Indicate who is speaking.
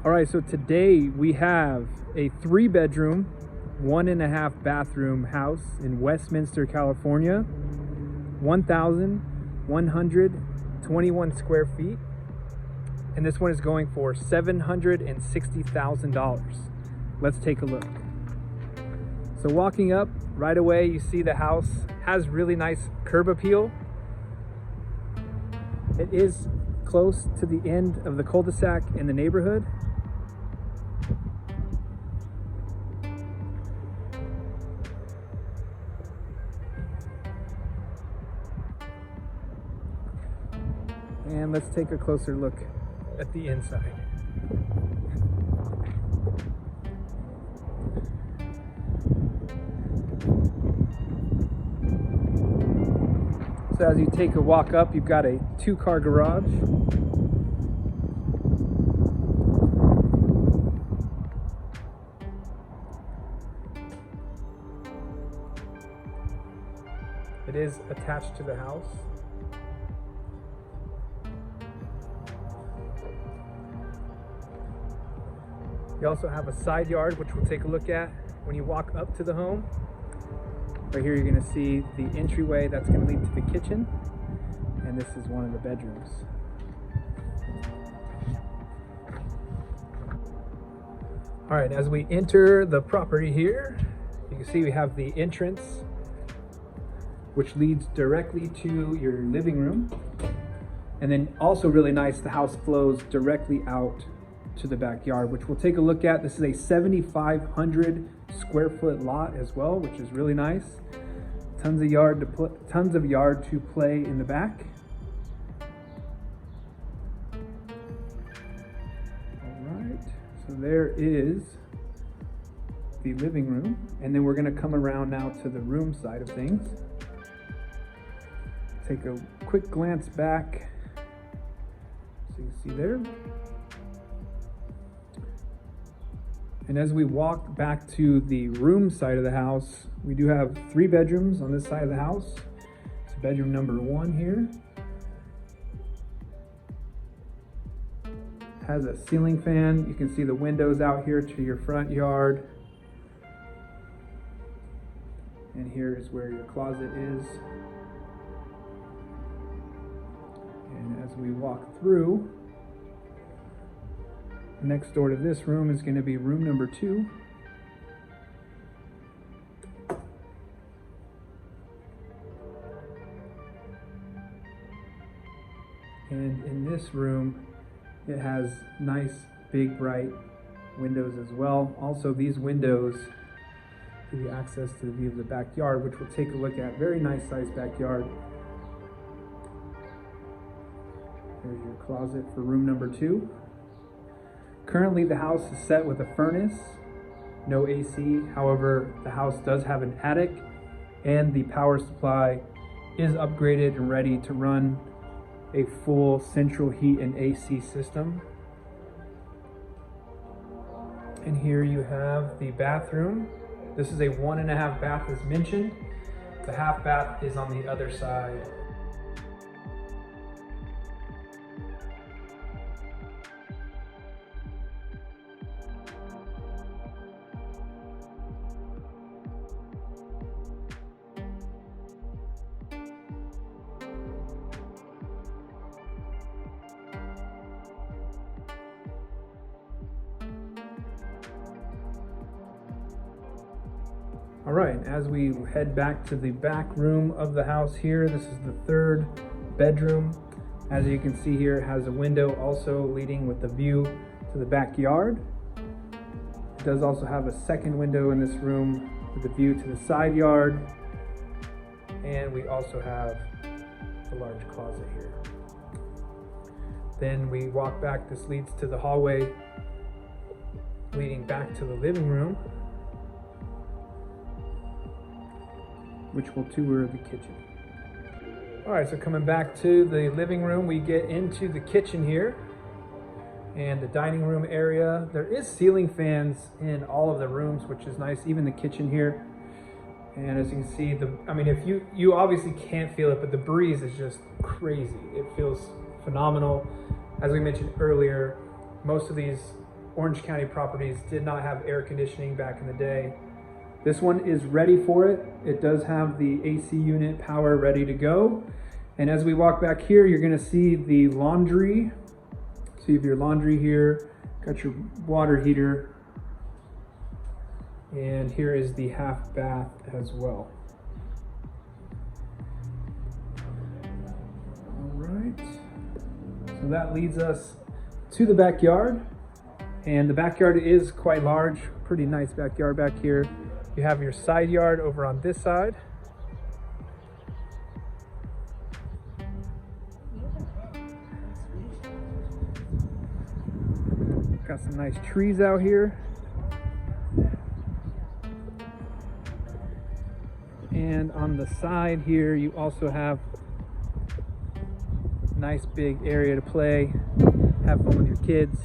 Speaker 1: All right, so today we have a 3-bedroom, 1.5 bathroom house in Westminster, California, 1,121 square feet. And this one is going for $760,000. Let's take a look. So walking up right away, you see the house has really nice curb appeal. It is close to the end of the cul-de-sac in the neighborhood. And let's take a closer look at the inside. So as you take a walk up, you've got a 2-car garage. It is attached to the house. You also have a side yard, which we'll take a look at when you walk up to the home. Right here, you're going to see the entryway that's going to lead to the kitchen, and this is one of the bedrooms. All right, as we enter the property here, you can see we have the entrance, which leads directly to your living room. And then also really nice, the house flows directly out to the backyard, which we'll take a look at. This is a 7,500 square foot lot as well, which is really nice. Tons of yard to play in the back. All right, so there is the living room, and then we're going to come around now to the room side of things. Take a quick glance back, so you can see there. And as we walk back to the room side of the house, we do have 3 bedrooms on this side of the house. It's bedroom number 1 here. Has a ceiling fan. You can see the windows out here to your front yard. And here is where your closet is. And as we walk through, next door to this room is going to be room number 2. And in this room, it has nice, big, bright windows as well. Also, these windows give you access to the view of the backyard, which we'll take a look at. Very nice sized backyard. Here's your closet for room number 2. Currently, the house is set with a furnace, no AC. However, the house does have an attic, and the power supply is upgraded and ready to run a full central heat and AC system. And here you have the bathroom. This is a 1.5 bath as mentioned. The half bath is on the other side. All right, as we head back to the back room of the house here, this is the 3rd bedroom. As you can see here, it has a window also leading with the view to the backyard. It does also have a second window in this room with a view to the side yard. And we also have a large closet here. Then we walk back, this leads to the hallway leading back to the living room, which will tour the kitchen. All right, so coming back to the living room, we get into the kitchen here and the dining room area. There is ceiling fans in all of the rooms, which is nice, even the kitchen here. And as you can see, if you obviously can't feel it, but the breeze is just crazy. It feels phenomenal. As we mentioned earlier, most of these Orange County properties did not have air conditioning back in the day. This one is ready for it. It does have the AC unit power ready to go. And as we walk back here, you're gonna see the laundry. So you have your laundry here, got your water heater, and here is the half bath as well. All right, so that leads us to the backyard. And the backyard is quite large, pretty nice backyard back here. You have your side yard over on this side. Got some nice trees out here. And on the side here, you also have a nice big area to play, have fun with your kids.